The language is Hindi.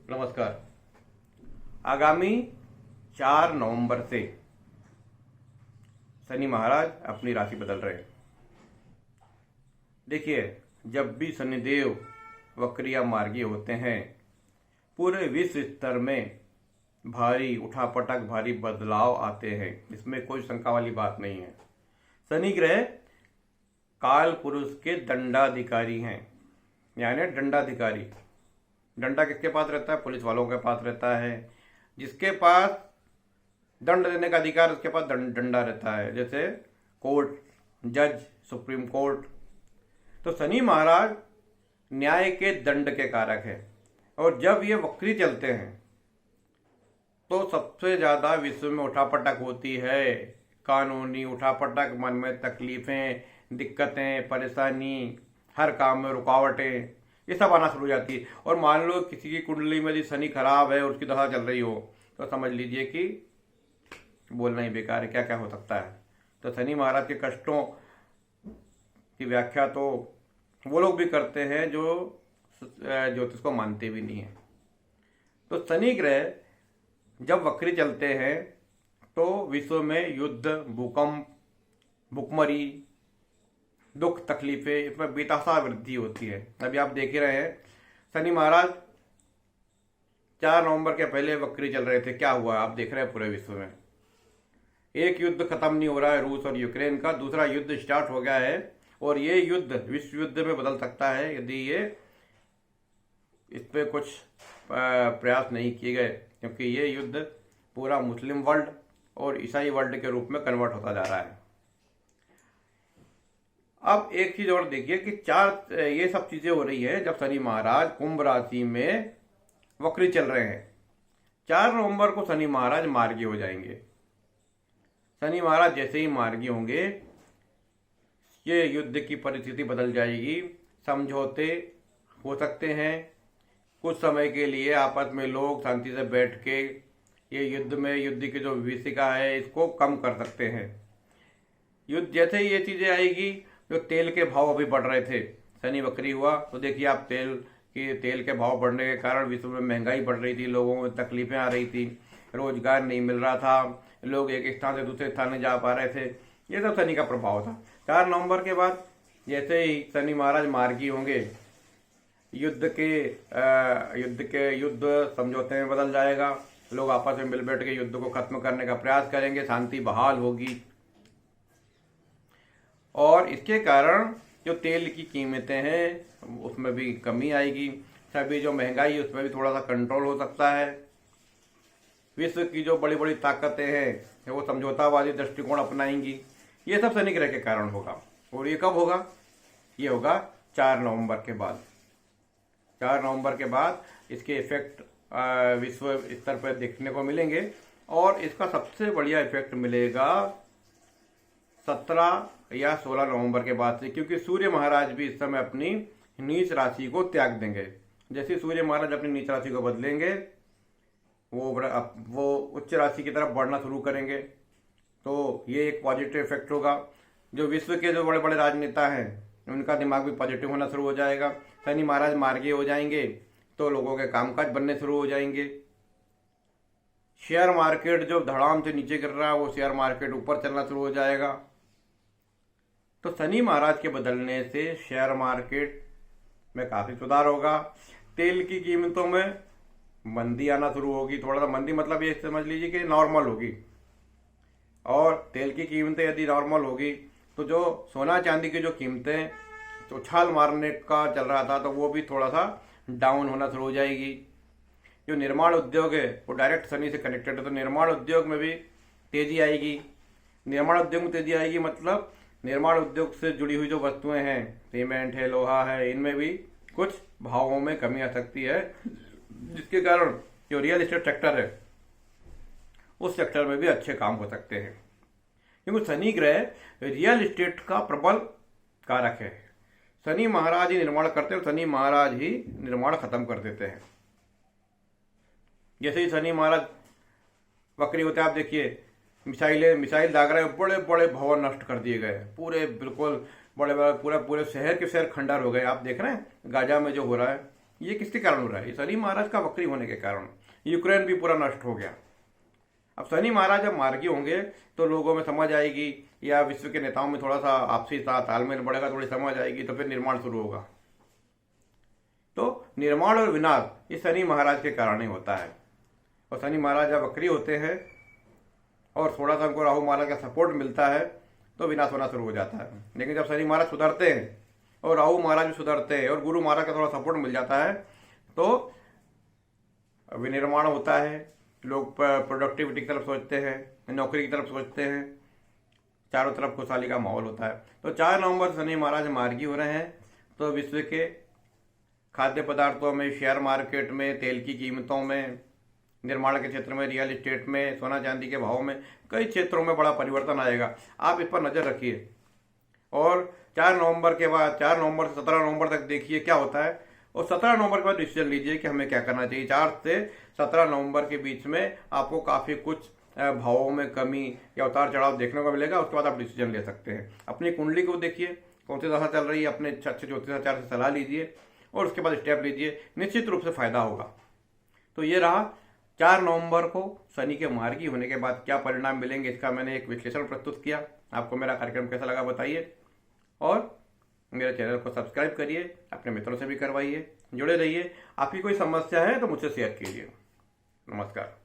नमस्कार। आगामी 4 नवंबर से शनि महाराज अपनी राशि बदल रहे हैं। देखिए, जब भी शनिदेव वक्री या मार्गी होते हैं, पूरे विश्व स्तर में भारी उठापटक, भारी बदलाव आते हैं। इसमें कोई शंका वाली बात नहीं है। शनि ग्रह काल पुरुष के दंडाधिकारी हैं, यानी दंडाधिकारी। डंडा किसके पास रहता है? पुलिस वालों के पास रहता है। जिसके पास दंड देने का अधिकार, उसके पास डंडा रहता है, जैसे कोर्ट, जज, सुप्रीम कोर्ट। तो शनि महाराज न्याय के दंड के कारक है, और जब ये वक्री चलते हैं तो सबसे ज्यादा विश्व में उठापटक होती है। कानूनी उठापटक, मन में तकलीफें, दिक्कतें, परेशानी, हर काम में रुकावटें, ये सब आना शुरू हो जाती है। और मान लो किसी की कुंडली में यदि शनि खराब है, उसकी दशा चल रही हो, तो समझ लीजिए कि बोलना ही बेकार है। क्या क्या हो सकता है। तो शनि महाराज के कष्टों की व्याख्या तो वो लोग भी करते हैं जो ज्योतिष को मानते भी नहीं है। तो शनि ग्रह जब वक्री चलते हैं तो विश्व में युद्ध, भूकंप, भुखमरी, दुख, तकलीफें, इसमें बेतहाशा वृद्धि होती है। अभी आप देख ही रहे हैं, शनि महाराज 4 नवंबर के पहले वक्री चल रहे थे। क्या हुआ आप देख रहे हैं पूरे विश्व में। एक युद्ध खत्म नहीं हो रहा है, रूस और यूक्रेन का। दूसरा युद्ध स्टार्ट हो गया है, और ये युद्ध विश्व युद्ध में बदल सकता है यदि ये इस पर कुछ प्रयास नहीं किए गए, क्योंकि ये युद्ध पूरा मुस्लिम वर्ल्ड और ईसाई वर्ल्ड के रूप में कन्वर्ट होता जा रहा है। अब एक चीज और देखिए कि ये सब चीजें हो रही है जब शनि महाराज कुंभ राशि में वक्री चल रहे हैं। 4 नवंबर को शनि महाराज मार्गी हो जाएंगे। शनि महाराज जैसे ही मार्गी होंगे, ये युद्ध की परिस्थिति बदल जाएगी। समझौते हो सकते हैं कुछ समय के लिए, आपस में लोग शांति से बैठ के ये युद्ध की जो विभीषिका है इसको कम कर सकते हैं। युद्ध जैसे ही ये चीजें आएगी, जो तेल के भाव अभी बढ़ रहे थे, शनि वक्री हुआ तो देखिए आप तेल के भाव बढ़ने के कारण विश्व में महंगाई बढ़ रही थी, लोगों में तकलीफें आ रही थी, रोजगार नहीं मिल रहा था, लोग एक स्थान से दूसरे स्थान नहीं जा पा रहे थे। ये सब शनि का प्रभाव था। 4 नवंबर के बाद जैसे ही शनि महाराज मार्गी होंगे, युद्ध समझौते में बदल जाएगा। लोग आपस में मिल बैठ के युद्ध को खत्म करने का प्रयास करेंगे, शांति बहाल होगी, और इसके कारण जो तेल की कीमतें हैं उसमें भी कमी आएगी। सभी जो महंगाई है उसमें भी थोड़ा सा कंट्रोल हो सकता है। विश्व की जो बड़ी बड़ी ताकतें हैं वो समझौतावादी दृष्टिकोण अपनाएंगी। ये सब शनि ग्रह के कारण होगा। और ये कब होगा? ये होगा 4 नवंबर के बाद। 4 नवंबर के बाद इसके इफेक्ट विश्व स्तर पर देखने को मिलेंगे, और इसका सबसे बढ़िया इफेक्ट मिलेगा 17 या 16 नवंबर के बाद से, क्योंकि सूर्य महाराज भी इस समय अपनी नीच राशि को त्याग देंगे। जैसे सूर्य महाराज अपनी नीच राशि को बदलेंगे, वो उच्च राशि की तरफ बढ़ना शुरू करेंगे, तो ये एक पॉजिटिव इफेक्ट होगा। जो विश्व के जो बड़े बड़े राजनेता हैं उनका दिमाग भी पॉजिटिव होना शुरू हो जाएगा। शनि महाराज मार्गी हो जाएंगे तो लोगों के कामकाज बनने शुरू हो जाएंगे। शेयर मार्केट जो धड़ाम से नीचे गिर रहा है, वो शेयर मार्केट ऊपर चलना शुरू हो जाएगा। तो शनि महाराज के बदलने से शेयर मार्केट में काफी सुधार होगा। तेल की कीमतों में मंदी आना शुरू होगी। थोड़ा सा मंदी मतलब ये समझ लीजिए कि नॉर्मल होगी। और तेल की कीमतें यदि नॉर्मल होगी तो जो सोना चांदी की जो कीमतें तो उछाल मारने का चल रहा था, तो वो भी थोड़ा सा डाउन होना शुरू हो जाएगी। जो निर्माण उद्योग है वो डायरेक्ट शनि से कनेक्टेड है, तो निर्माण उद्योग में भी तेजी आएगी। निर्माण उद्योग में तेजी आएगी मतलब निर्माण उद्योग से जुड़ी हुई जो वस्तुएं हैं, सीमेंट है, लोहा है, इनमें भी कुछ भावों में कमी आ सकती है, जिसके कारण जो रियल एस्टेट सेक्टर है उस सेक्टर में भी अच्छे काम हो सकते हैं। क्योंकि शनि ग्रह रियल एस्टेट का प्रबल कारक है। शनि महाराज ही निर्माण करते हैं, शनि महाराज ही निर्माण खत्म कर देते हैं। जैसे ही शनि महाराज वक्री होते हैं, आप देखिए मिसाइल दाग रहे, बड़े बड़े भवन नष्ट कर दिए गए, पूरे बिल्कुल बड़े बड़े पूरे शहर के शहर खंडर हो गए। आप देख रहे हैं गाजा में जो हो रहा है, ये किसके कारण हो रहा है? ये शनि महाराज का वक्री होने के कारण। यूक्रेन भी पूरा नष्ट हो गया। अब शनि महाराज जब मार्गी होंगे तो लोगों में समझ आएगी, या विश्व के नेताओं में थोड़ा सा आपसी तालमेल बढ़ेगा, थोड़ी समझ आएगी, तो फिर निर्माण शुरू होगा। तो निर्माण और विनाश ये शनि महाराज के कारण ही होता है। और शनि महाराज जब वक्री होते हैं और थोड़ा सा उनको राहु महाराज का सपोर्ट मिलता है तो विनाश होना शुरू हो जाता है। लेकिन जब शनि महाराज सुधरते हैं और राहु महाराज भी सुधरते हैं और गुरु महाराज का थोड़ा सपोर्ट मिल जाता है तो विनिर्माण होता है। लोग प्रोडक्टिविटी की तरफ सोचते हैं, नौकरी की तरफ सोचते हैं, चारों तरफ खुशहाली का माहौल होता है। तो 4 नवंबर शनि महाराज मार्गी हो रहे हैं। तो विश्व के खाद्य पदार्थों में, शेयर मार्केट में, तेल की कीमतों में, निर्माण के क्षेत्र में, रियल एस्टेट में, सोना चांदी के भाव में, कई क्षेत्रों में बड़ा परिवर्तन आएगा। आप इस पर नजर रखिए और 4 नवंबर के बाद 4 नवंबर से 17 नवंबर तक देखिए क्या होता है, और 17 नवंबर के बाद डिसीजन लीजिए कि हमें क्या करना चाहिए। 4 से 17 नवंबर के बीच में आपको काफ़ी कुछ भावों में कमी या उतार चढ़ाव देखने को मिलेगा। उसके बाद आप डिसीजन ले सकते हैं। अपनी कुंडली को देखिए कौन सी दशा चल रही है, अपने अच्छे ज्योतिषाचार्य से सलाह लीजिए और उसके बाद स्टेप लीजिए, निश्चित रूप से फायदा होगा। तो ये रहा 4 नवंबर को शनि के मार्गी होने के बाद क्या परिणाम मिलेंगे, इसका मैंने एक विश्लेषण प्रस्तुत किया। आपको मेरा कार्यक्रम कैसा लगा बताइए, और मेरे चैनल को सब्सक्राइब करिए, अपने मित्रों से भी करवाइए, जुड़े रहिए। आपकी कोई समस्या है तो मुझसे शेयर कीजिए। नमस्कार।